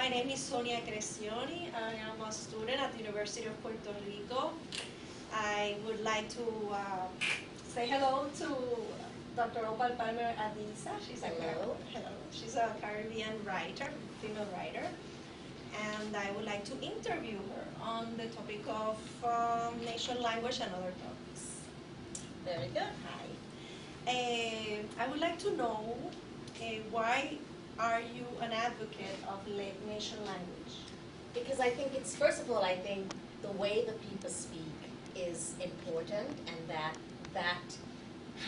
My name is Sonia Crescioni. I am a student at the University of Puerto Rico. I would like to say hello to Dr. Opal Palmer Adisa. She's a Caribbean writer, female writer. And I would like to interview her on the topic of nation, language, and other topics. Very good. Hi. I would like to know why are you an advocate of nation language? Because I think it's, first of all, I think the way the people speak is important, and that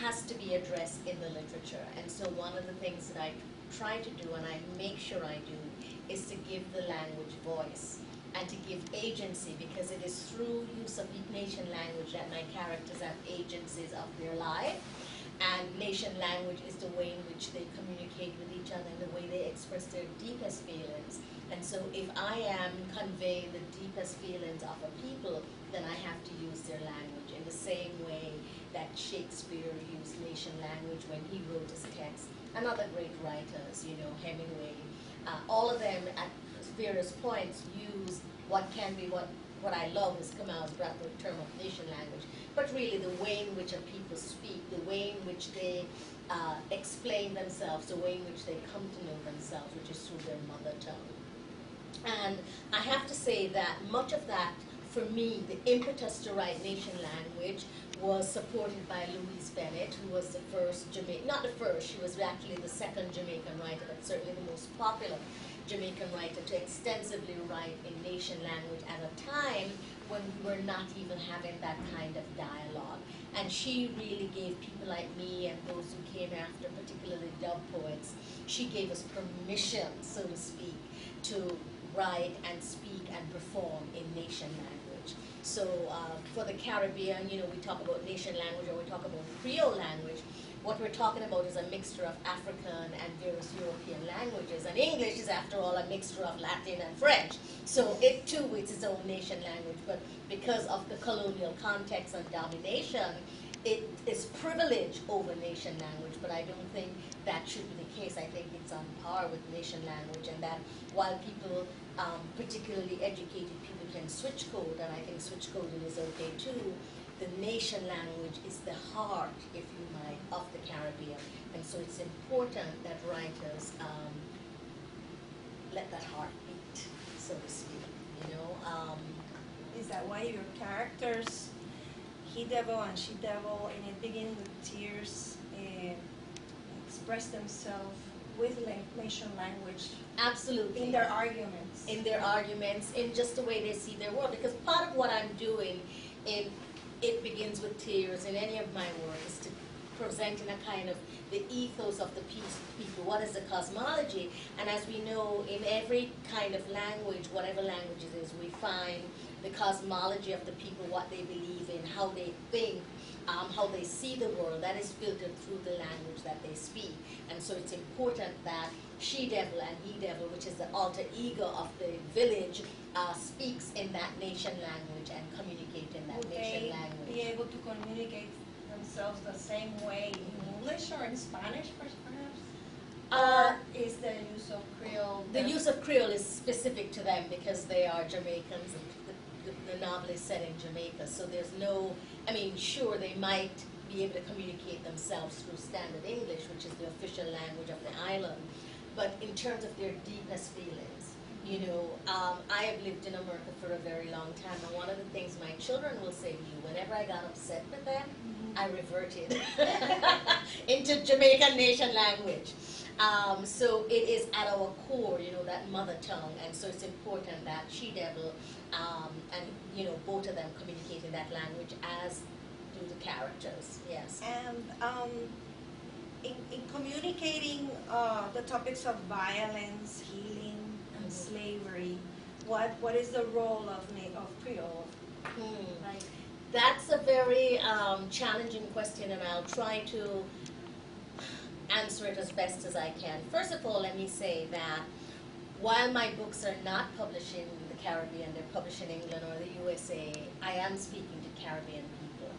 has to be addressed in the literature. And so one of the things that I try to do, and I make sure I do, is to give the language voice and to give agency, because it is through use of nation language that my characters have agencies of their life. And nation language is the way in which they communicate with each other and the way they express their deepest feelings. And so if I am conveying the deepest feelings of a people, then I have to use their language in the same way that Shakespeare used nation language when he wrote his text. And other great writers, you know, Hemingway, all of them at various points use what I love is Kamal's brought the term of nation language, but really the way in which a people speak, the way in which they explain themselves, the way in which they come to know themselves, which is through their mother tongue. And I have to say that much of that, for me, the impetus to write nation language was supported by Louise Bennett, who was the first Jamaican, not the first, she was actually the second Jamaican writer, but certainly the most popular Jamaican writer to extensively write in nation language at a time when we were not even having that kind of dialogue. And she really gave people like me and those who came after, particularly dub poets, she gave us permission, so to speak, to write and speak and perform in nation language. So for the Caribbean, you know, we talk about nation language or we talk about Creole language. What we're talking about is a mixture of African and various European languages. And English is, after all, a mixture of Latin and French. So it, too, is its own nation language. But because of the colonial context and domination, it is privilege over nation language. But I don't think that should be the case. I think it's on par with nation language. And that while people, particularly educated people, can switch code, and I think switch coding is okay, too, the nation language is the heart, if you might, of the Caribbean. And so it's important that writers let that heart beat, so to speak, you know. Is that why your characters, he devil and she devil, in it begin with tears, express themselves with nation language? Absolutely. In their arguments. In their arguments, in just the way they see their world. Because part of what I'm doing in It Begins with Tears in any of my work is to present in a kind of the ethos of the people. What is the cosmology? And as we know, in every kind of language, whatever language it is, we find the cosmology of the people, what they believe in, how they think, how they see the world. That is filtered through the language that they speak. And so it's important that she-devil and he-devil, which is the alter ego of the village, speaks in that nation language and communicate in that nation language. Would they be able to communicate themselves the same way in English or in Spanish, perhaps? Or is the use of Creole? The use of Creole is specific to them because they are Jamaicans, and the novel is set in Jamaica. So there's no, I mean, sure, they might be able to communicate themselves through standard English, which is the official language of the island. But in terms of their deepest feelings, you know, I have lived in America for a very long time, and one of the things my children will say to you, whenever I got upset with them, I reverted into Jamaican nation language. So it is at our core, you know, that mother tongue, and so it's important that she-devil and, you know, both of them communicate in that language, as do the characters, yes. And in communicating the topics of violence, healing, and slavery, what is the role of Creole? Like, that's a very challenging question, and I'll try to answer it as best as I can. First of all, let me say that while my books are not published in the Caribbean, they're published in England or the USA, I am speaking to Caribbean people.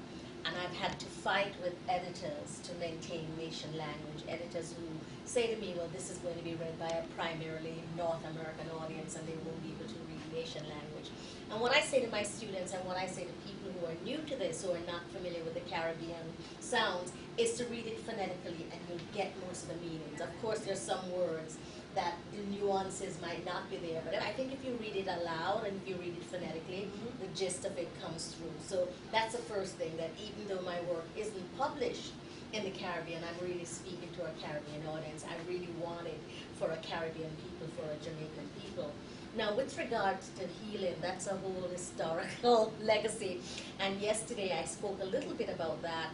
and I've had to fight with editors to maintain nation language, editors who say to me, well, this is going to be read by a primarily North American audience and they won't be able to read nation language. And what I say to my students and what I say to people who are new to this, who are not familiar with the Caribbean sounds, is to read it phonetically and you'll get most of the meanings. Of course, there's some words that the nuances might not be there, but I think if you read it aloud and if you read it phonetically, the gist of it comes through. So that's the first thing, that even though my work isn't published in the Caribbean, I'm really speaking to a Caribbean audience. I really want it for a Caribbean people, for a Jamaican people. Now, with regards to healing, that's a whole historical legacy. And yesterday I spoke a little bit about that,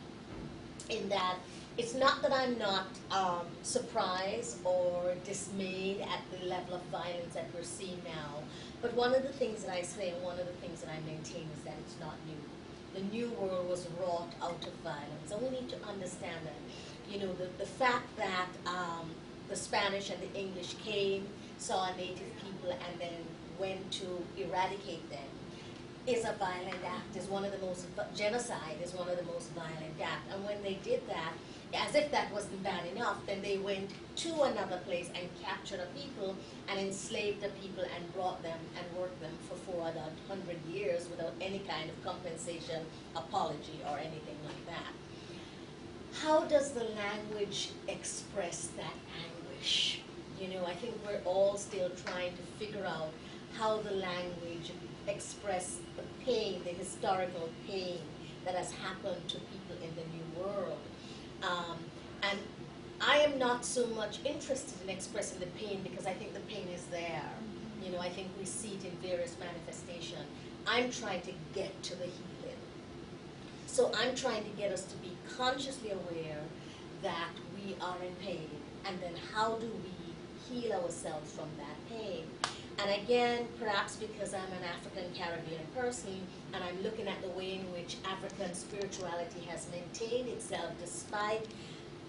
in that it's not that I'm not surprised or dismayed at the level of violence that we're seeing now, but one of the things that I say and one of the things that I maintain is that it's not new. The new world was wrought out of violence, and we need to understand that. You know, the fact that the Spanish and the English came, saw native people, and then went to eradicate them is a violent act, is one of the most, genocide is one of the most violent acts. And when they did that, as if that wasn't bad enough, then they went to another place and captured a people and enslaved the people and brought them and worked them for 400 years without any kind of compensation, apology, or anything like that. How does the language express that anguish? You know, I think we're all still trying to figure out how the language express the pain, the historical pain that has happened to people in the New World. And I am not so much interested in expressing the pain because I think the pain is there. You know, I think we see it in various manifestations. I'm trying to get to the healing. So I'm trying to get us to be consciously aware that we are in pain, and then how do we heal ourselves from that pain? And again, perhaps because I'm an African Caribbean person and I'm looking at the way in which African spirituality has maintained itself despite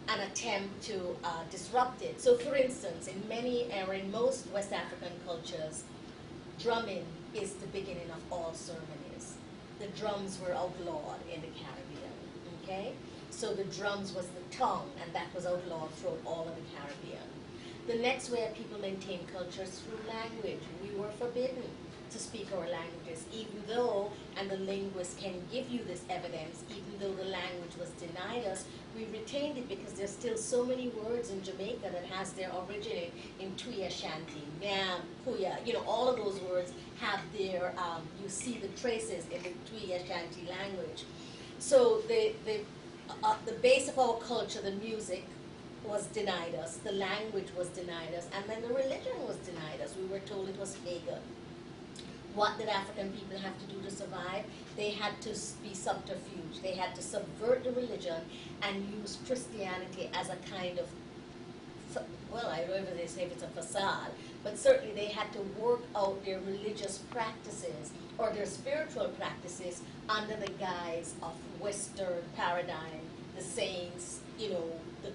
an attempt to disrupt it. So for instance, in many or in most West African cultures, drumming is the beginning of all ceremonies. The drums were outlawed in the Caribbean, okay? So the drums was the tongue, and that was outlawed throughout all of the Caribbean. The next way people maintain culture is through language. We were forbidden to speak our languages, even though, and the linguists can give you this evidence, even though the language was denied us, we retained it because there's still so many words in Jamaica that has their origin in Twi Ashanti, Nyam, Kuya, you know, all of those words have their, you see the traces in the Twi Ashanti language. So the base of our culture, the music, was denied us, the language was denied us, and then the religion was denied us. We were told it was pagan. What did African people have to do to survive? They had to be subterfuge. They had to subvert the religion and use Christianity as a kind of, well, I don't know if they say if it's a facade, but certainly they had to work out their religious practices or their spiritual practices under the guise of Western paradigm, the saints, you know, the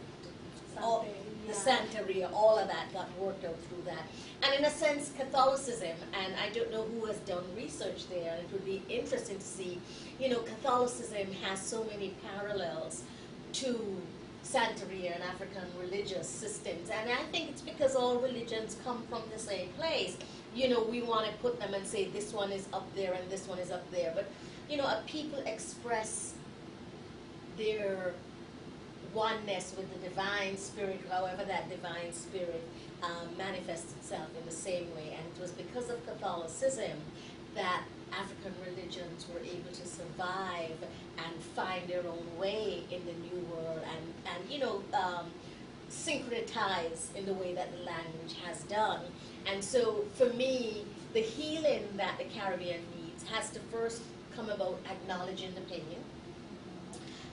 Santeria, all of that got worked out through that. And in a sense, Catholicism, and I don't know who has done research there, and it would be interesting to see, you know, Catholicism has so many parallels to Santeria and African religious systems. And I think it's because all religions come from the same place. You know, we want to put them and say this one is up there and this one is up there. But, you know, people express their oneness with the divine spirit, however that divine spirit manifests itself in the same way. And it was because of Catholicism that African religions were able to survive and find their own way in the New World and you know, syncretize in the way that the language has done. And so for me, the healing that the Caribbean needs has to first come about acknowledging the pain.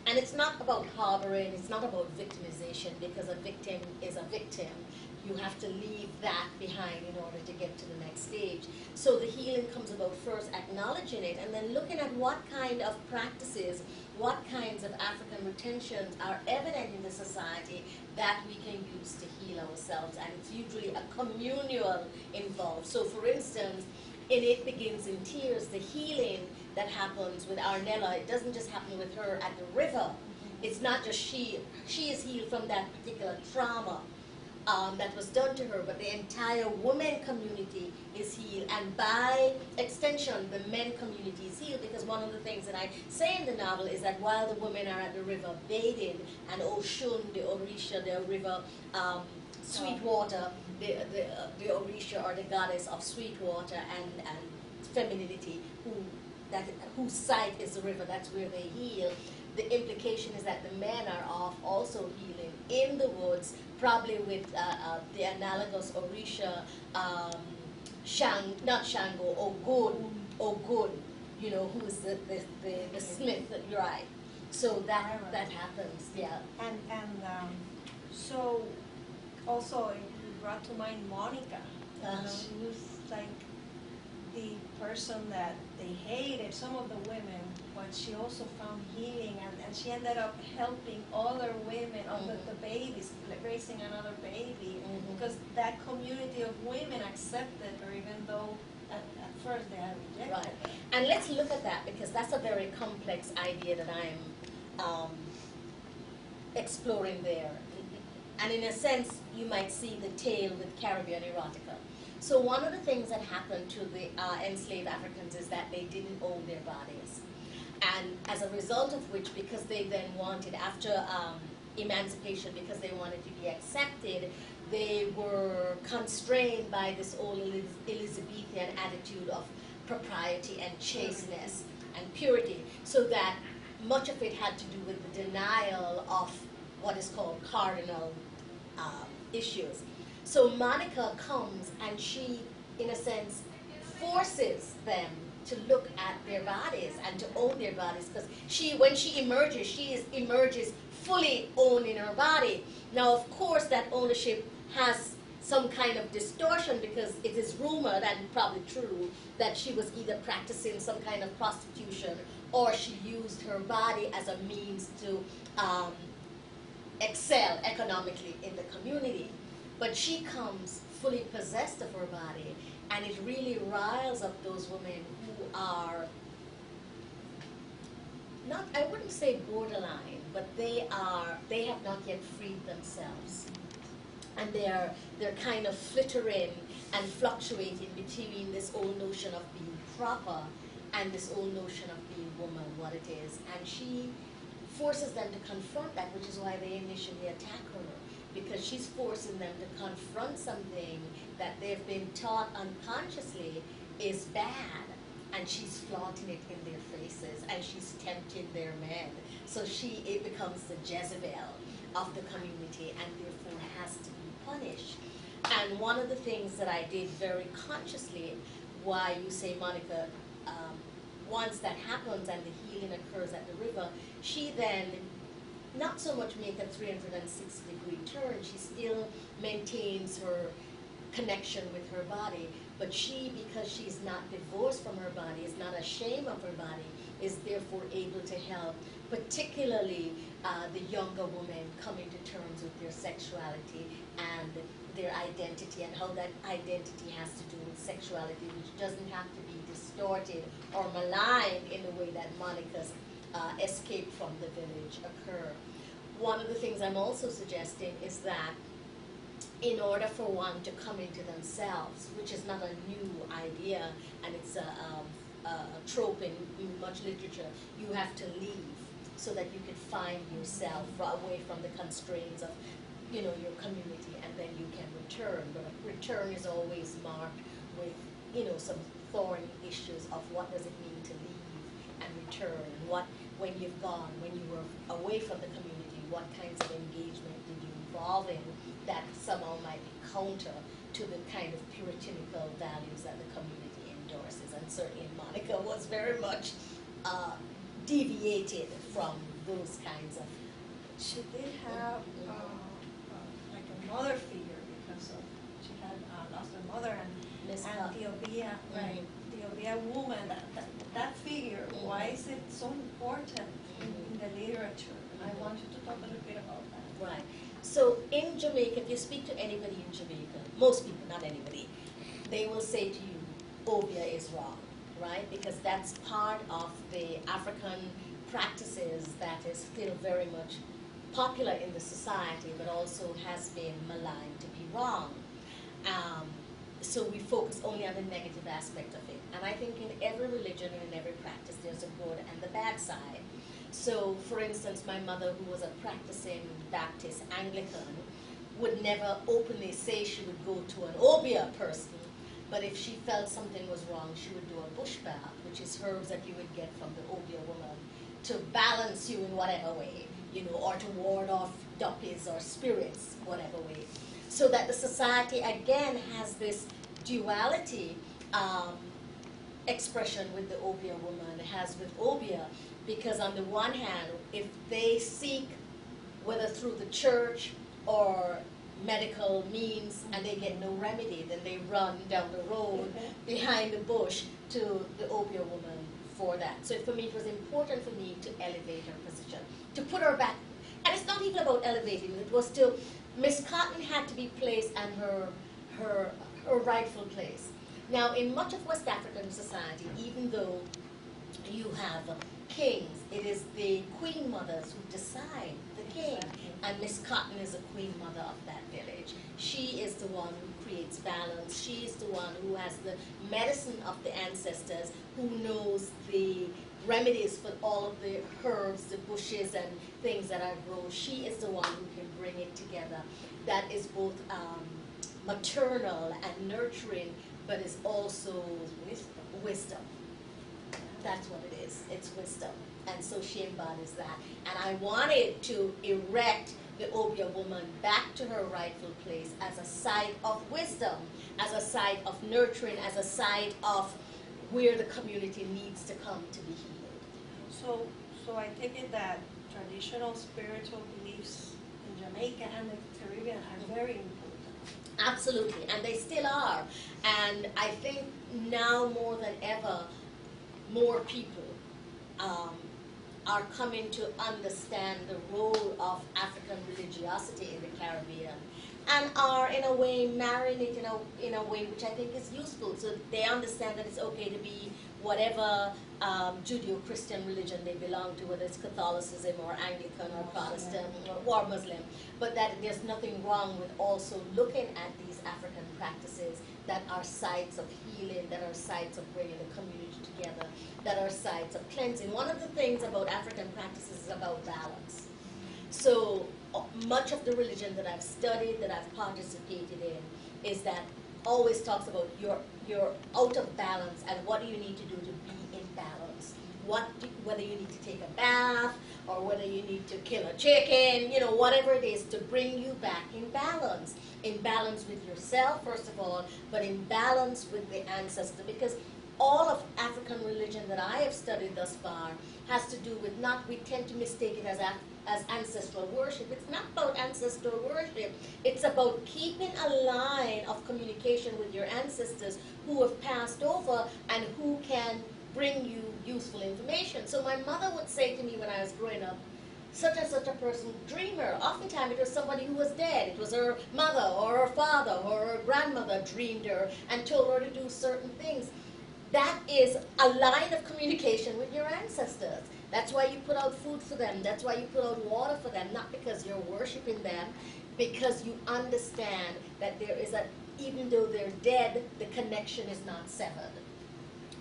And it's not about harboring, it's not about victimization, because a victim is a victim. You have to leave that behind in order to get to the next stage. So the healing comes about first acknowledging it and then looking at what kind of practices, what kinds of African retentions are evident in the society that we can use to heal ourselves. And it's usually a communal involved. So for instance, in It Begins in Tears, the healing that happens with Arnella, it doesn't just happen with her at the river. It's not just she is healed from that particular trauma that was done to her, but the entire women community is healed, and by extension, the men community is healed, because one of the things that I say in the novel is that while the women are at the river bathing, and Oshun, the Orisha, the river Sweetwater, the Orisha, or the goddess of Sweetwater and femininity, whose site is the river, that's where they heal. The implication is that the men are off also healing in the woods, probably with the analogous Orisha, not Shango, Ogun, you know, who is the smith, right? So that happens, yeah. And so also it brought to mind Monica. You know, she was like the person that they hated, some of the women, but she also found healing, and she ended up helping other women, the babies, raising another baby, because that community of women accepted her, even though at first they had rejected right. her. And let's look at that, because that's a very complex idea that I'm exploring there. And in a sense, you might see the tale with Caribbean erotica. So one of the things that happened to the enslaved Africans is that they didn't own their bodies. And as a result of which, because they then wanted, after emancipation, because they wanted to be accepted, they were constrained by this old Elizabethan attitude of propriety and chasteness and purity, so that much of it had to do with the denial of what is called cardinal issues. So Monica comes and she, in a sense, forces them to look at their bodies and to own their bodies, because when she emerges, emerges fully owning her body. Now, of course, that ownership has some kind of distortion, because it is rumored, and probably true, that she was either practicing some kind of prostitution, or she used her body as a means to excel economically in the community. But she comes fully possessed of her body, and it really riles up those women who are not, I wouldn't say borderline, but they have not yet freed themselves. And they're kind of flittering and fluctuating between this old notion of being proper and this old notion of being woman, what it is. And she forces them to confront that, which is why they initially attack her, because she's forcing them to confront something that they've been taught unconsciously is bad, and she's flaunting it in their faces, and she's tempting their men. So it becomes the Jezebel of the community, and therefore has to be punished. And one of the things that I did very consciously, why you say Monica, once that happens and the healing occurs at the river, she then not so much make a 360-degree turn, she still maintains her connection with her body, but she, because she's not divorced from her body, is not ashamed of her body, is therefore able to help, particularly the younger women coming to terms with their sexuality and their identity, and how that identity has to do with sexuality, which doesn't have to be distorted or maligned in the way that Monica's escape from the village occur. One of the things I'm also suggesting is that in order for one to come into themselves, which is not a new idea, and it's a trope in much literature, you have to leave so that you can find yourself away from the constraints of, you know, your community, and then you can return. But a return is always marked with, you know, some thorny issues of what does it mean to leave and return, what, when you've gone, when you were away from the community, what kinds of engagement did you involve in that somehow might be counter to the kind of puritanical values that the community endorses. And certainly Monica was very much deviated from those kinds of. She did have like a mother figure, because she had lost her mother, and the Obia, right? The Obia woman, that figure. Why is it so important in the literature? I want you to talk a little bit about that. Right. So in Jamaica, if you speak to anybody in Jamaica, most people, not anybody, they will say to you, obia is wrong, right? Because that's part of the African practices that is still very much popular in the society, but also has been maligned to be wrong. Um, so we focus only on the negative aspect of it. And I think in every religion and in every practice, there's a good and the bad side. So, for instance, my mother, who was a practicing Baptist Anglican, would never openly say she would go to an obia person, but if she felt something was wrong, she would do a bush bath, which is herbs that you would get from the obia woman to balance you in whatever way, you know, or to ward off duppies or spirits, whatever way. So that the society, again, has this duality expression with the obia woman, has with obia, because on the one hand, if they seek, whether through the church or medical means, and they get no remedy, then they run down the road behind the bush to the obia woman for that. So for me, it was important for me to elevate her position, to put her back. And it's not even about elevating, it was to, Miss Cotton had to be placed in her rightful place. Now, in much of West African society, even though you have kings, it is the queen mothers who decide the king. And Miss Cotton is a queen mother of that village. She is the one who creates balance. She is the one who has the medicine of the ancestors, who knows the remedies for all of the herbs, the bushes and things that are grown. She is the one who can bring it together. That is both maternal and nurturing, but is also wisdom. That's what it is. It's wisdom. And so she embodies that. And I wanted to erect the obia woman back to her rightful place as a site of wisdom, as a site of nurturing, as a site of where the community needs to come to be healed. So I take it that traditional spiritual beliefs in Jamaica and the Caribbean are very important. Absolutely, and they still are. And I think now more than ever, more people are coming to understand the role of African religiosity in the Caribbean, and are in a way marrying it in a way which I think is useful. So they understand that it's okay to be whatever Judeo-Christian religion they belong to, whether it's Catholicism or Anglican or Protestant or Muslim, but that there's nothing wrong with also looking at these African practices that are sites of healing, that are sites of bringing the community together, that are sites of cleansing. One of the things about African practices is about balance. So much of the religion that I've studied, that I've participated in, is that always talks about you're out of balance, and what do you need to do to be in balance? Whether you need to take a bath, or whether you need to kill a chicken, you know, whatever it is to bring you back in balance with yourself, first of all, but in balance with the ancestor, because all of African religion that I have studied thus far has to do with we tend to mistake it as ancestral worship. It's not about ancestral worship. It's about keeping a line of communication with your ancestors who have passed over and who can bring you useful information. So my mother would say to me when I was growing up, such and such a person, dreamer. Oftentimes it was somebody who was dead. It was her mother or her father or her grandmother dreamed her and told her to do certain things. That is a line of communication with your ancestors. That's why you put out food for them. That's why you put out water for them, not because you're worshiping them, because you understand that there is even though they're dead, the connection is not severed.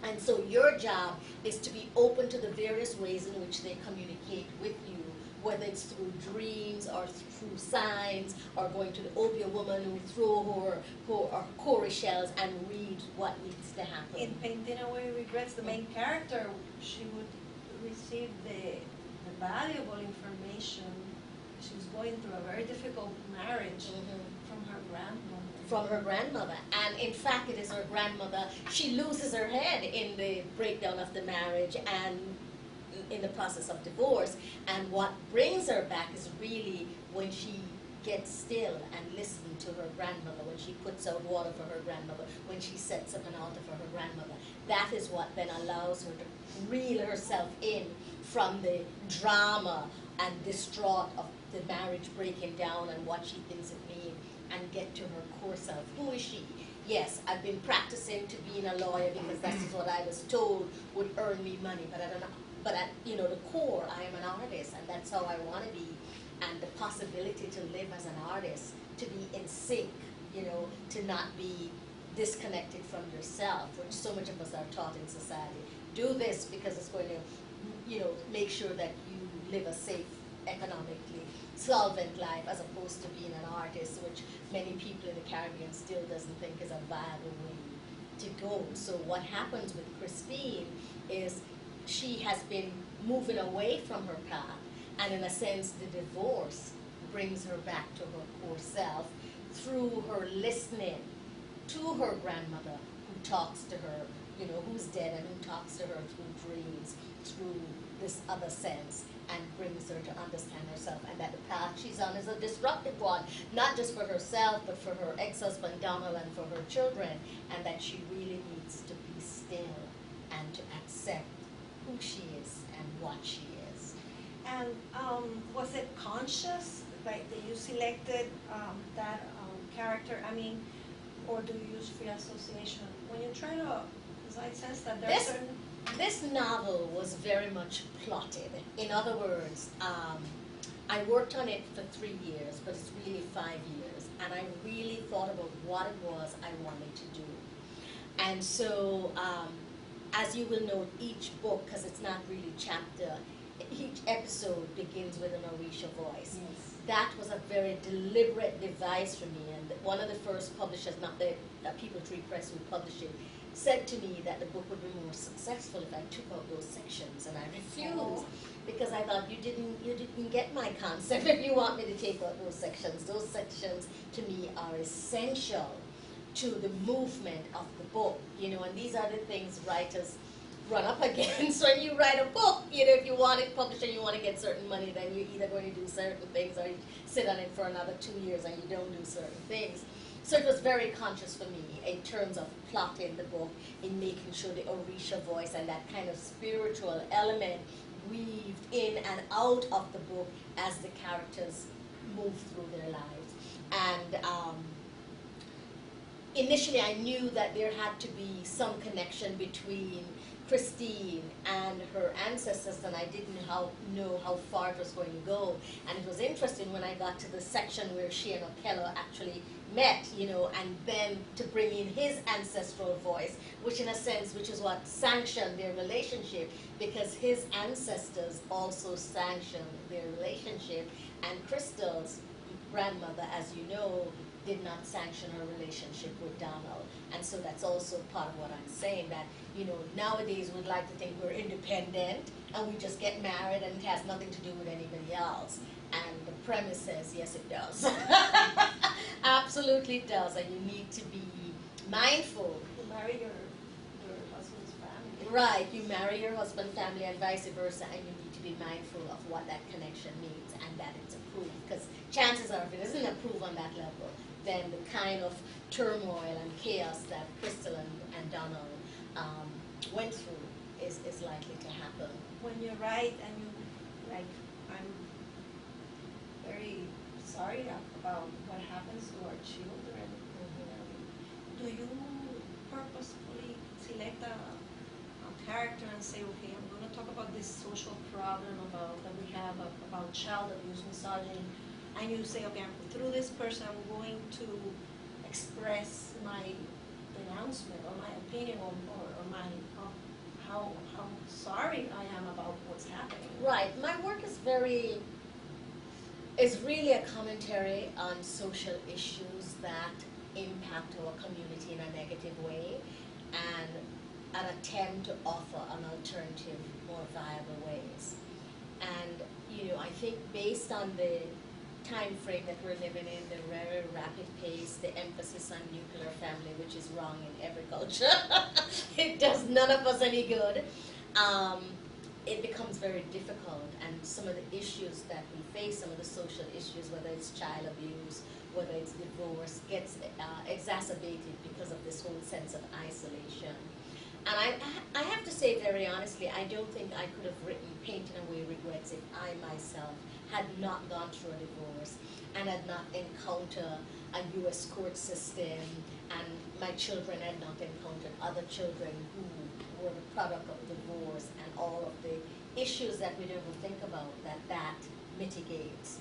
And so your job is to be open to the various ways in which they communicate with you, whether it's through dreams or through signs, or going to the obia woman who throw her cowrie shells and read what needs to happen. In Painting Away Regrets, the main character, she would receive the valuable information. She was going through a very difficult marriage from her grandmother. From her grandmother. And in fact, it is her grandmother. She loses her head in the breakdown of the marriage and in the process of divorce. And what brings her back is really when she gets still and listens to her grandmother, when she puts out water for her grandmother, when she sets up an altar for her grandmother. That is what then allows her to reel herself in from the drama and distraught of the marriage breaking down and what she thinks it means, and get to her core self. Who is she? yes, I've been practicing to being a lawyer because that's what I was told would earn me money. But I don't know. But at the core, I am an artist, and that's how I want to be. And the possibility to live as an artist, to be in sync, to not be disconnected from yourself, which so much of us are taught in society. Do this because it's going to, make sure that you live a safe, economically solvent life, as opposed to being an artist, which many people in the Caribbean still doesn't think is a viable way to go. So what happens with Christine is she has been moving away from her path, and in a sense the divorce brings her back to her core self through her listening to her grandmother, who talks to her, who's dead, and who talks to her through dreams, through this other sense, and brings her to understand herself, and that the path she's on is a disruptive one, not just for herself, but for her ex-husband Donald and for her children, and that she really needs to be still and to accept who she is and what she is. And was it conscious, like, that you selected that character? I mean, or do you use free association? When you try to, because I sense that there's certain... This novel was very much plotted. In other words, I worked on it for 3 years, but it's really 5 years, and I really thought about what it was I wanted to do. And so, as you will note, each book, because it's not really chapter, each episode begins with an Orisha voice. Yes. That was a very deliberate device for me, and one of the first publishers, not the People Tree Press who published it, said to me that the book would be more successful if I took out those sections, and I refused because I thought you didn't get my concept if you want me to take out those sections. Those sections to me are essential to the movement of the book, and these are the things writers run up against when you write a book. If you want it published and you want to get certain money, then you're either going to do certain things or you sit on it for another 2 years and you don't do certain things. So it was very conscious for me in terms of plotting the book, in making sure the Orisha voice and that kind of spiritual element weaved in and out of the book as the characters move through their lives. And initially I knew that there had to be some connection between Christine and her ancestors, and I didn't know how far it was going to go. And it was interesting when I got to the section where she and Okello actually met, and then to bring in his ancestral voice, which in a sense, which is what sanctioned their relationship, because his ancestors also sanctioned their relationship, and Crystal's grandmother, as you know, did not sanction her relationship with Donald. And so that's also part of what I'm saying, that, nowadays we'd like to think we're independent and we just get married and it has nothing to do with anybody else. And the premise says, yes, it does. Absolutely it does, and you need to be mindful. You marry your husband's family. Right, you marry your husband's family and vice versa, and you need to be mindful of what that connection means and that it's approved. Because chances are, if it isn't approved on that level, then the kind of turmoil and chaos that Crystal and Donald went through is likely to happen. When you write and you, like, I'm very sorry about what happens to our children. Do you purposefully select a character and say, okay, I'm going to talk about this social problem that we have about child abuse, misogyny, and you say, okay, through this person I'm going to express my denouncement or my opinion or my how sorry I am about what's happening. Right. My work is really a commentary on social issues that impact our community in a negative way, and an attempt to offer an alternative, more viable ways. And I think based on the time frame that we're living in, the very rapid pace, the emphasis on nuclear family, which is wrong in every culture, it does none of us any good. It becomes very difficult, and some of the issues that we face, some of the social issues, whether it's child abuse, whether it's divorce, gets exacerbated because of this whole sense of isolation. And I have to say very honestly, I don't think I could have written Painting Away Regrets if I myself had not gone through a divorce and had not encountered a U.S. court system, and my children had not encountered other children who were the product of divorce and all of the issues that we don't even think about that mitigates.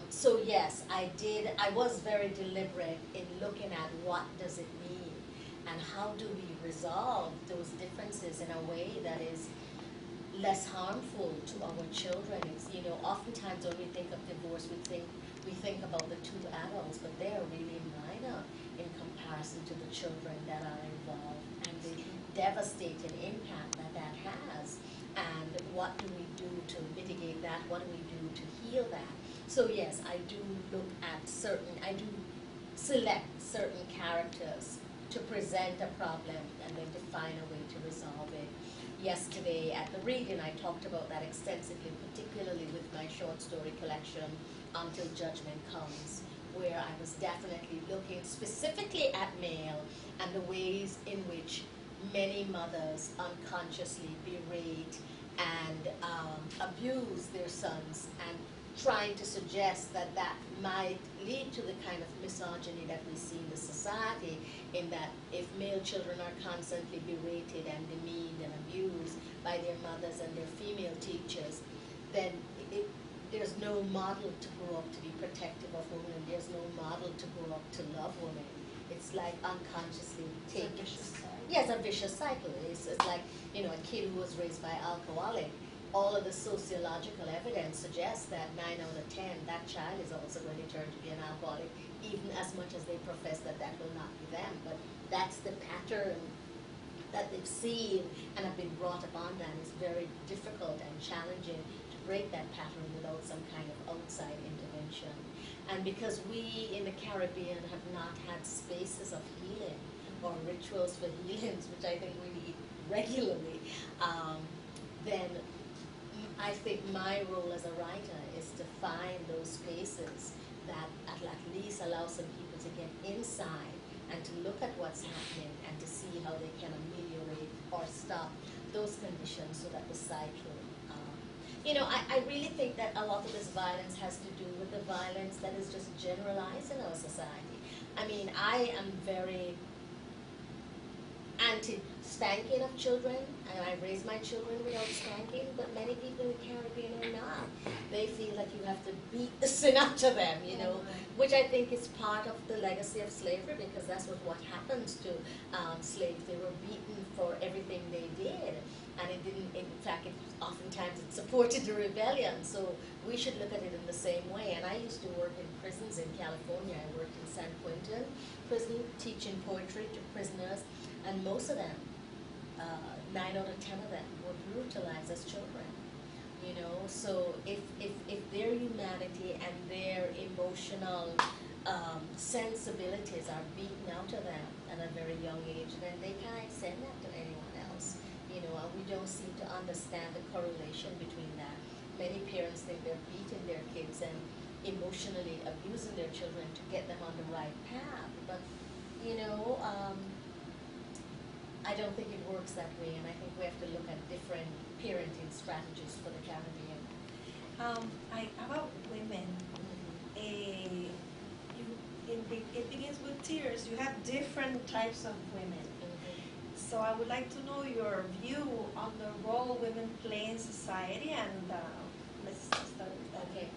So yes, I was very deliberate in looking at what does it mean and how do we resolve those differences in a way that is less harmful to our children. It's, oftentimes when we think of divorce, we think about the two adults, but they are really minor in comparison to the children that are involved and the devastating impact that has. And what do we do to mitigate that? What do we do to heal that? So yes, I do select certain characters to present a problem and then define a way to resolve it. Yesterday at the reading, I talked about that extensively, particularly with my short story collection, Until Judgment Comes, where I was definitely looking specifically at male and the ways in which many mothers unconsciously berate and abuse their sons, and trying to suggest that might lead to the kind of misogyny that we see in the society, in that if male children are constantly berated and demeaned and abused by their mothers and their female teachers, then there's no model to grow up to be protective of women. There's no model to grow up to love women. It's like unconsciously taking. It's a vicious cycle. Yes, a vicious cycle. It's like, a kid who was raised by alcoholic. All of the sociological evidence suggests that 9 out of 10, that child is also going to turn to be an alcoholic, even as much as they profess that will not be them. But that's the pattern that they've seen and have been brought upon them. It's very difficult and challenging to break that pattern without some kind of outside intervention. And because we in the Caribbean have not had spaces of healing or rituals for healings, which I think we need regularly, then I think my role as a writer is to find those spaces that at least allow some people to get inside and to look at what's happening and to see how they can ameliorate or stop those conditions so that the cycle. I really think that a lot of this violence has to do with the violence that is just generalized in our society. I mean, I am very anti-spanking of children, and I raise my children without spanking, but many people in the Caribbean are not. They feel like you have to beat the sin out of them, which I think is part of the legacy of slavery, because that's what happens to slaves. They were beaten for everything they did, and it didn't, in fact, oftentimes it supported the rebellion, so we should look at it in the same way. And I used to work in prisons in California. I worked in San Quentin prison, teaching poetry to prisoners, and most of them, 9 out of 10 of them, were brutalized as children. So if their humanity and their emotional sensibilities are beaten out of them at a very young age, then they can't extend that to anyone else. And we don't seem to understand the correlation between that. Many parents think they're beating their kids and emotionally abusing their children to get them on the right path, but I don't think it works that way, and I think we have to look at different parenting strategies for the Caribbean. About women, it begins with tears. You have different types of women. So I would like to know your view on the role women play in society, and let's start with that. Okay.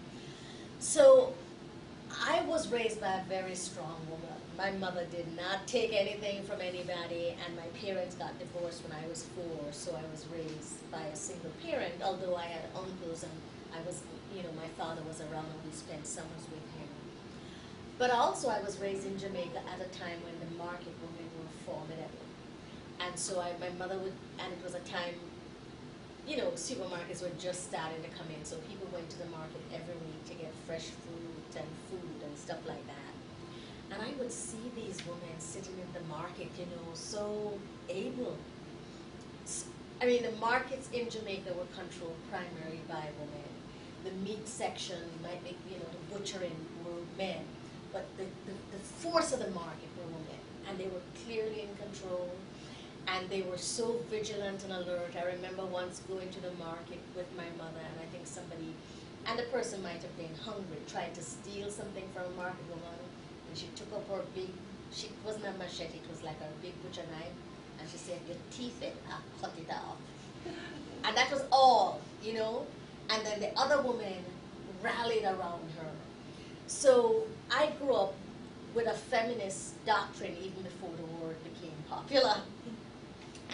So I was raised by a very strong woman. My mother did not take anything from anybody, and my parents got divorced when I was 4, so I was raised by a single parent, although I had uncles, and I was, my father was around and we spent summers with him. But also I was raised in Jamaica at a time when the market women were formidable. And so my mother would, and it was a time, supermarkets were just starting to come in, so people went to the market every week to get fresh fruit and food and stuff like that. And I would see these women sitting in the market, so able. I mean, the markets in Jamaica were controlled primarily by women. The meat section might be, the butchering were men, but the force of the market were women, and they were clearly in control. and they were so vigilant and alert. I remember once going to the market with my mother, and I think somebody, and the person might have been hungry, tried to steal something from a market woman, and she took up her big, she wasn't a machete, it was like a big butcher knife, and she said, "Your teeth it, I cut it off." And that was all, you know, and then the other woman rallied around her. So I grew up with a feminist doctrine even before the word became popular.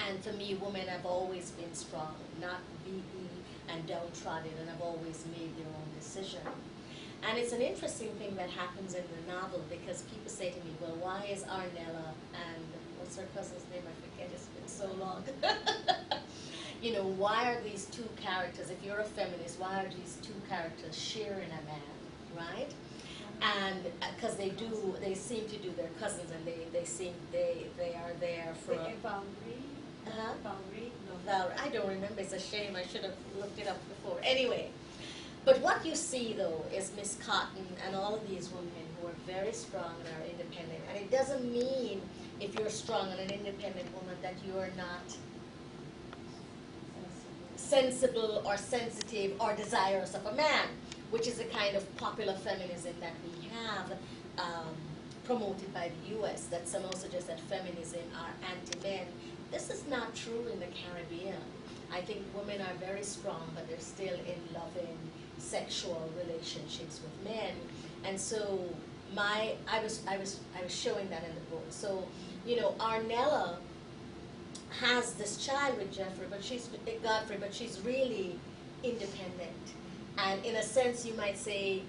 And for me, women have always been strong, not beaten and downtrodden, and have always made their own decision. And it's an interesting thing that happens in the novel, because people say to me, well, why is Arnella and, what's her cousin's name? I forget, it's been so long. You know, why are these two characters, if you're a feminist, why are these two characters sharing a man, right? And because they seem to do, their cousins, and they are there for. Valerie? Uh-huh. Valerie? No. Valerie, I don't remember. It's a shame. I should have looked it up before. Anyway, but what you see though is Miss Cotton and all of these women who are very strong and are independent. And it doesn't mean if you're strong and an independent woman that you are not sensible or sensitive or desirous of a man, which is a kind of popular feminism that we have promoted by the U.S., that somehow suggests that feminism are anti-men. This is not true in the Caribbean. I think women are very strong, but they're still in loving sexual relationships with men. And so I was showing that in the book. So, you know, Arnella has this child with Godfrey, but she's really independent. And in a sense, you might say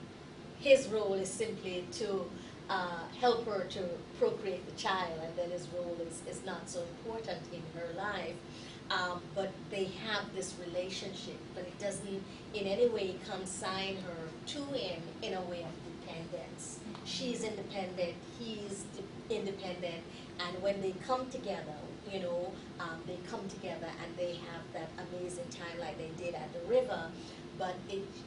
his role is simply to help her to procreate the child, and then his role is not so important in her life. But they have this relationship, but it doesn't in any way consign her to him in a way of dependence. She's independent, he's independent, and when they come together, you know, they come together and they have that amazing time like they did at the river, but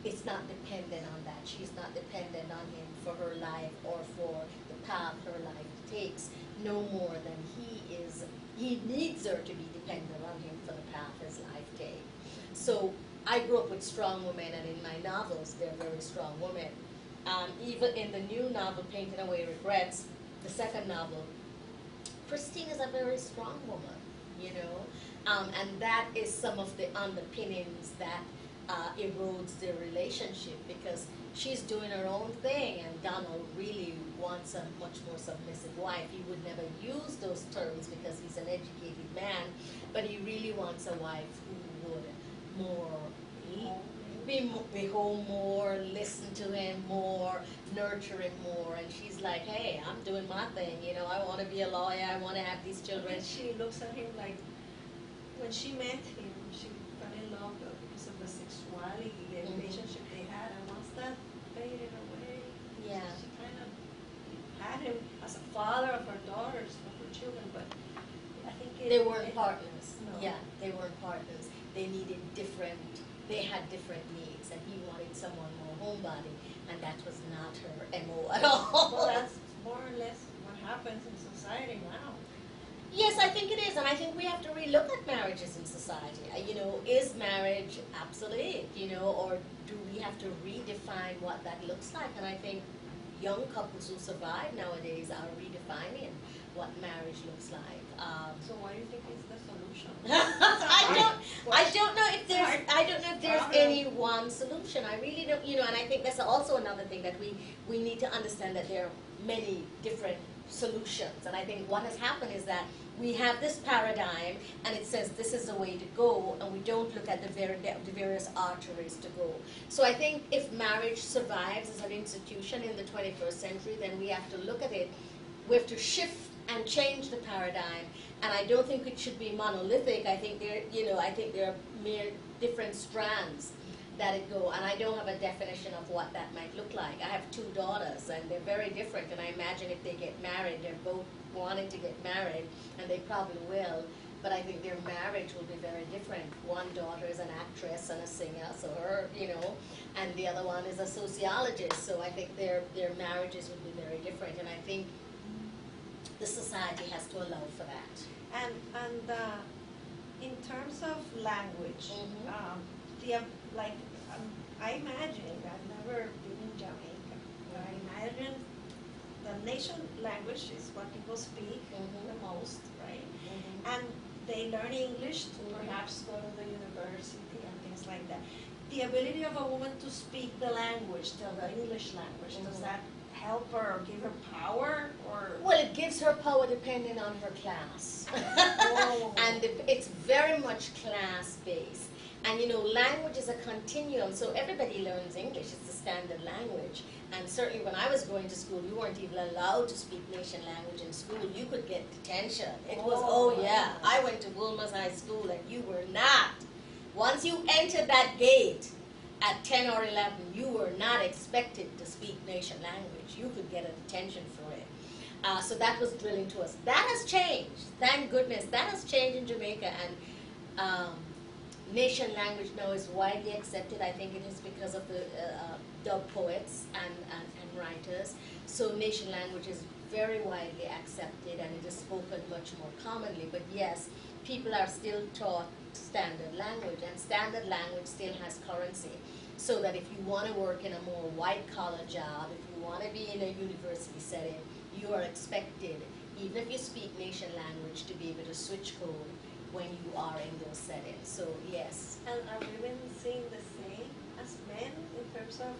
it's not dependent on that. She's not dependent on him for her life or for the path her life takes, no more than he is. He needs her to be dependent on him for the path his life takes. So I grew up with strong women, and in my novels, they're very strong women. Even in the new novel, Painting Away Regrets, the second novel, Christine is a very strong woman, you know, and that is some of the underpinnings that erodes their relationship, because she's doing her own thing, and Donald really wants a much more submissive wife. He would never use those terms because he's an educated man, but he really wants a wife who would be home more, listen to him more, nurture him more. And she's like, hey, I'm doing my thing, you know, I want to be a lawyer, I want to have these children. And she looks at him like, when she met him, she fell in love because of the sexuality, the relationship they had, and once that faded away, Yeah. she kind of had him as a father of her daughters, of her children, but I think They weren't partners. No. Yeah, they weren't partners. They needed different, they had different needs, and he wanted someone more homebody, and that was not her MO at all. Well, that's more or less what happens in society now. Yes, I think it is, and I think we have to relook at marriages in society. You know, is marriage obsolete, you know, or do we have to redefine what that looks like? And I think young couples who survive nowadays are redefining what marriage looks like. So what do you think is the solution? I don't know if there's any one solution. I really don't, you know, and I think that's also another thing that we need to understand, that there are many different solutions. And I think what has happened is that we have this paradigm, and it says this is the way to go, and we don't look at the various arteries to go. So I think if marriage survives as an institution in the 21st century, then we have to look at it. We have to shift and change the paradigm, and I don't think it should be monolithic. I think there are mere different strands that it go, and I don't have a definition of what that might look like. I have two daughters, and they're very different, and I imagine if they get married, they're both wanting to get married, and they probably will, but I think their marriage will be very different. One daughter is an actress and a singer, so her, you know, and the other one is a sociologist, so I think their marriages will be very different, and I think the society has to allow for that. And in terms of language, Mhm. the like I imagine I've never been in Jamaica, but I imagine the nation language is what people speak Mhm. the most, right? Mhm. And they learn English to Mhm. perhaps go to the university and things like that. The ability of a woman to speak the language, the English language, does Mhm. that help her or give her power or? Well, it gives her power depending on her class. Oh. And it's very much class based. And you know, language is a continuum, so everybody learns English. It's the standard language. And certainly when I was going to school, you weren't even allowed to speak nation language in school. You could get detention. It was, oh yeah, I went to Wilma's High School and you were not. Once you entered that gate at 10 or 11, you were not expected to speak nation language. You could get a detention for it. So that was drilling to us. That has changed. Thank goodness. That has changed in Jamaica. And nation language now is widely accepted. I think it is because of the dub poets and writers. So nation language is very widely accepted and it is spoken much more commonly. But yes, people are still taught standard language, and standard language still has currency. So that if you want to work in a more white-collar job, if you want to be in a university setting, you are expected, even if you speak nation language, to be able to switch code when you are in those settings. So yes. And are women seeing the same as men in terms of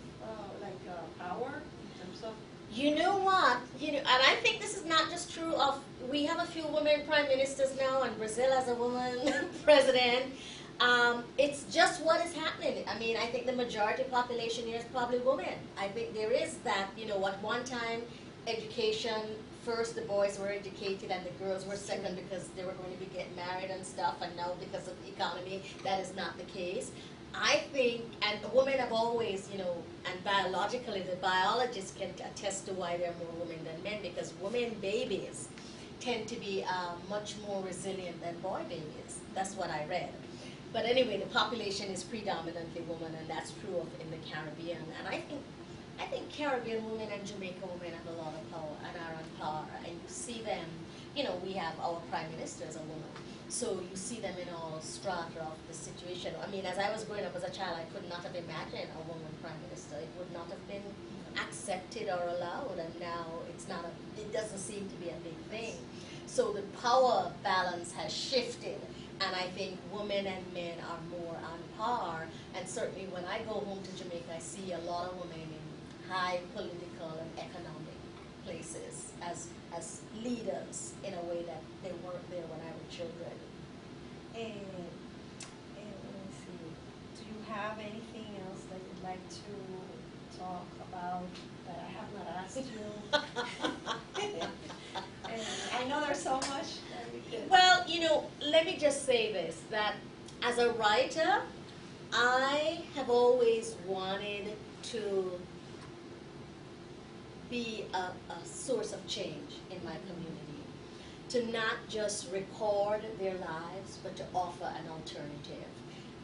power, in terms of? You know what? And I think this is not just true of. We have a few women prime ministers now, and Brazil has a woman president. It's just what is happening. I mean, I think the majority population here is probably women. I think there is that. At one time, education. First, the boys were educated and the girls were second because they were going to be getting married and stuff, and now because of the economy, that is not the case. I think, and women have always, and biologically, the biologists can attest to why there are more women than men, because women babies tend to be much more resilient than boy babies. That's what I read. But anyway, the population is predominantly women, and that's true in the Caribbean. And I think Caribbean women and Jamaican women have a lot of power and are on par. And you see them, we have our prime minister as a woman. So you see them in all strata of the situation. I mean, as I was growing up as a child, I could not have imagined a woman prime minister. It would not have been accepted or allowed. And now it doesn't seem to be a big thing. So the power balance has shifted. And I think women and men are more on par. And certainly when I go home to Jamaica, I see a lot of women in high political and economic places as leaders in a way that they weren't there when I was children. And let me see. Do you have anything else that you'd like to talk about that I have not asked you? And I know there's so much that we could. Well, let me just say this, that as a writer, I have always wanted to be a source of change in my community, to not just record their lives, but to offer an alternative.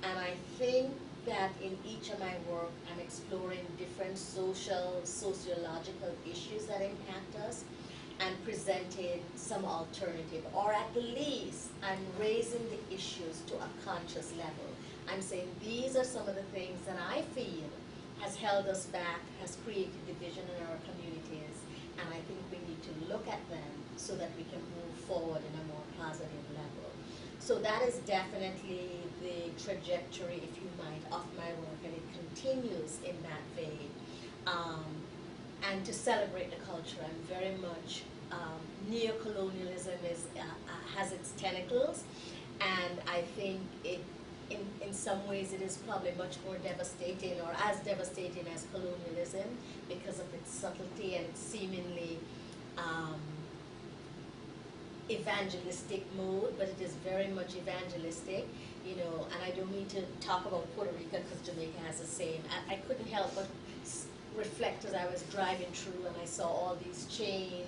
And I think that in each of my work, I'm exploring different sociological issues that impact us and presenting some alternative, or at least I'm raising the issues to a conscious level. I'm saying these are some of the things that I feel has held us back, has created division in our communities, and I think we need to look at them so that we can move forward in a more positive level. So that is definitely the trajectory, if you might, of my work, and it continues in that vein. And to celebrate the culture, I'm very much, neocolonialism has its tentacles, and I think in some ways it is probably much more devastating, or as devastating as colonialism, because of its subtlety and its seemingly evangelistic mode, but it is very much evangelistic, and I don't mean to talk about Puerto Rico because Jamaica has the same. I couldn't help but reflect as I was driving through and I saw all these chain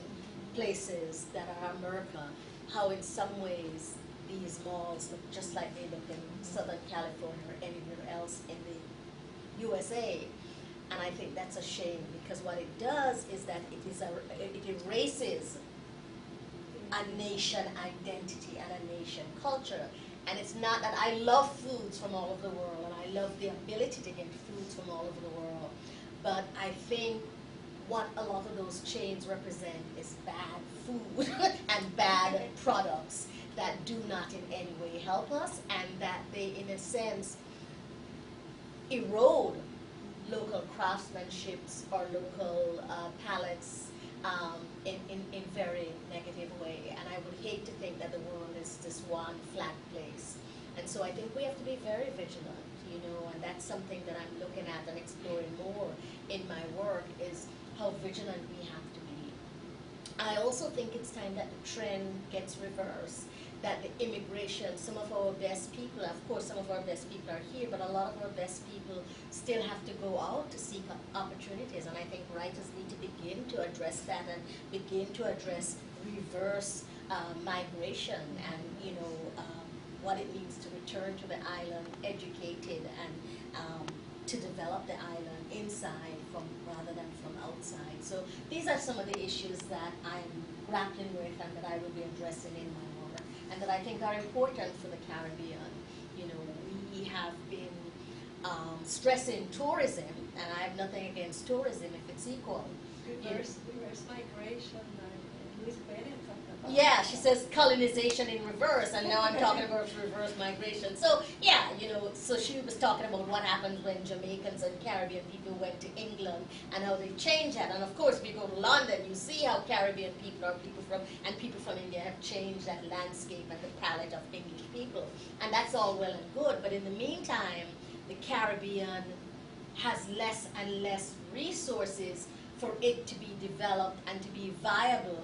places that are America, how in some ways these malls look just like they look in Southern California or anywhere else in the USA. And I think that's a shame, because what it does is that it erases a nation identity and a nation culture. And it's not that I love foods from all over the world, and I love the ability to get foods from all over the world, but I think what a lot of those chains represent is bad food and bad products that do not in any way help us, and that they, in a sense, erode local craftsmanships or local palettes in very negative way. And I would hate to think that the world is this one flat place. And so I think we have to be very vigilant, you know, and that's something that I'm looking at and exploring more in my work, is how vigilant we have to be. I also think it's time that the trend gets reversed, that the immigration, some of our best people, of course some of our best people are here, but a lot of our best people still have to go out to seek opportunities, and I think writers need to begin to address that and begin to address reverse migration, and you know, what it means to return to the island educated and to develop the island inside from rather than from outside. So these are some of the issues that I'm grappling with and that I will be addressing in my work, and that I think are important for the Caribbean. You know, we have been stressing tourism, and I have nothing against tourism if it's equal. Reverse migration, Louise Bennett talked about. Yeah, she says colonization in reverse, and now I'm talking about reverse migration. So yeah, you know, so she was talking about what happens when Jamaicans and Caribbean people went to England and how they changed that. And of course, if you go to London, you see how Caribbean people or people from India have changed that landscape and the palette of English people. And that's all well and good, but in the meantime, the Caribbean has less and less resources for it to be developed and to be viable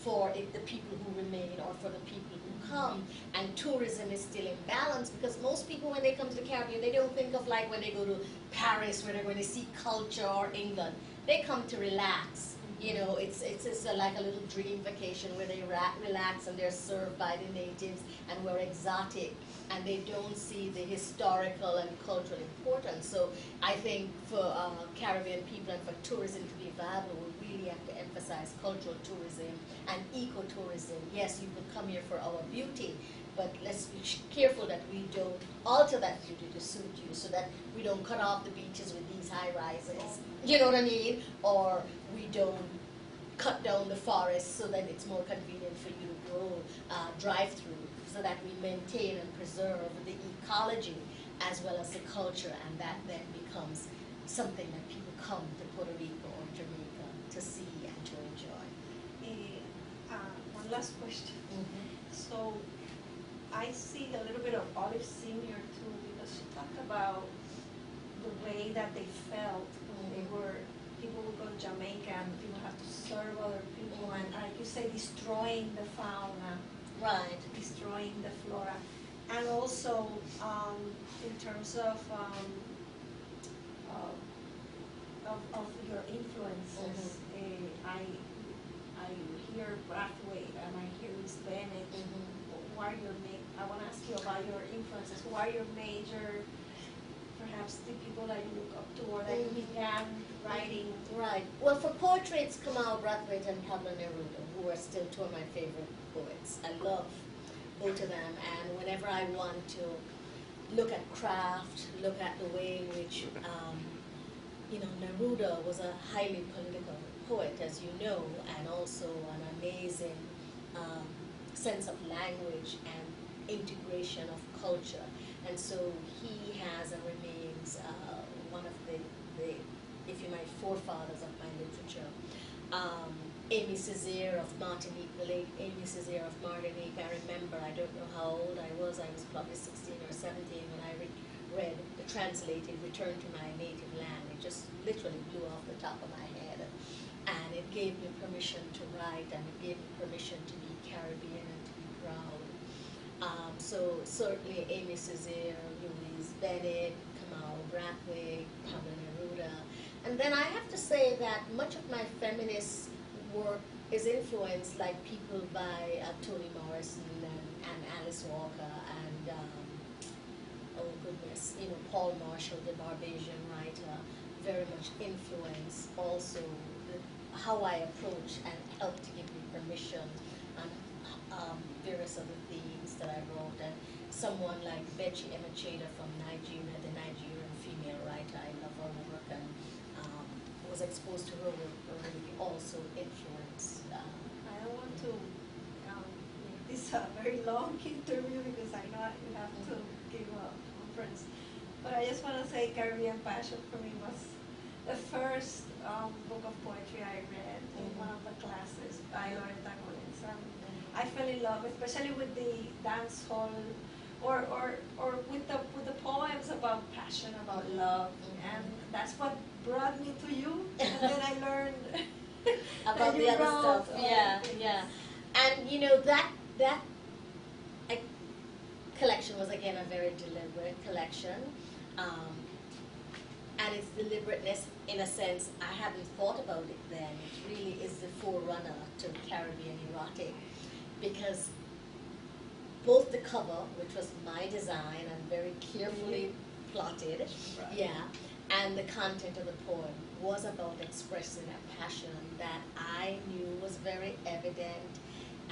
for the people who remain or for the people who come. And tourism is still in balance, because most people, when they come to the Caribbean, they don't think of like when they go to Paris where they're going to see culture, or England. They come to relax. You know, it's like a little dream vacation where they relax and they're served by the natives and we're exotic, and they don't see the historical and cultural importance. So I think for Caribbean people and for tourism to be viable, we really have to emphasize cultural tourism and ecotourism. Yes, you could come here for our beauty, but let's be careful that we don't alter that beauty to suit you, so that we don't cut off the beaches with these high rises, you know what I mean? Or we don't cut down the forest so that it's more convenient for you to grow drive-through, so that we maintain and preserve the ecology as well as the culture, and that then becomes something that people come to Puerto Rico or Jamaica to see and to enjoy. One last question. Mm-hmm. So I see a little bit of Olive Senior too, because she talked about the way that they felt when they were, people would go to Jamaica and people have to serve other people, and like you say, destroying the fauna, Right. destroying the flora. And also in terms of your influences, I hear Brathwaite and I hear Miss Bennett. Who are your I want to ask you about your influences. Who are your major, perhaps the people that you look up to or that you began writing? Right. Well, for poetry, it's Kamau Brathwaite and Pablo Neruda, who are still two of my favorite poets. I love both of them, and whenever I want to look at craft, look at the way in which, you know, Neruda was a highly political poet, as you know, and also an amazing sense of language and integration of culture. And so he has and remains one of the, if you might, forefathers of my literature. Amy Césaire of Martinique, the late Amy Césaire of Martinique, I remember, I don't know how old I was probably 16 or 17 when I read the translated Return to My Native Land. It just literally blew off the top of my head. And it gave me permission to write, and it gave me permission to be Caribbean and to be proud. So certainly Amy Césaire, Louise Bennett, Kamau Brathwaite, Pablo Neruda. And then I have to say that much of my feminist work is influenced, like people by Toni Morrison and Alice Walker and oh goodness, you know, Paul Marshall, the Barbadian writer, very much influence also how I approach and help to give me permission on various other themes that I wrote. And someone like Bechi Emecheda from Nigeria, the Nigerian female writer, I love her work, and was exposed to her work early, also influenced. I don't want to make this a very long interview because I know you have to give a conference. But I just want to say Caribbean Passion for me was the first book of poetry I read in one of the classes by Loretta Collins. I fell in love, especially with the dance hall, or with the poems about passion, about love, and that's what brought me to you. And then I learned about the other stuff. Yeah, yeah. And you know that collection was again a very deliberate collection. And its deliberateness, in a sense, I hadn't thought about it then. It really is the forerunner to Caribbean erotic, because both the cover, which was my design and very carefully plotted, Right. yeah, and the content of the poem was about expressing a passion that I knew was very evident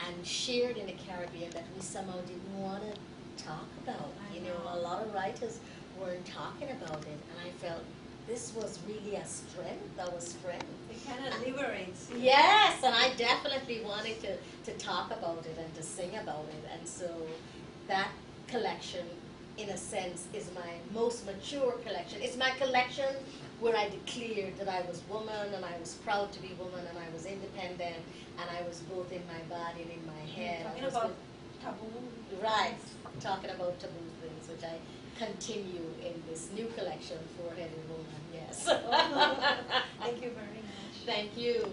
and shared in the Caribbean that we somehow didn't want to talk about. You know, a lot of writers weren't talking about it, and I felt this was really a strength, our strength. It kind of liberates you. Yes, and I definitely wanted to talk about it and to sing about it, and so that collection, in a sense, is my most mature collection. It's my collection where I declared that I was woman, and I was proud to be woman, and I was independent, and I was both in my body and in my head. Talking about taboo. Right, talking about taboo things, which I continue in this new collection, Four-Headed Woman, yes. Thank you very much. Thank you.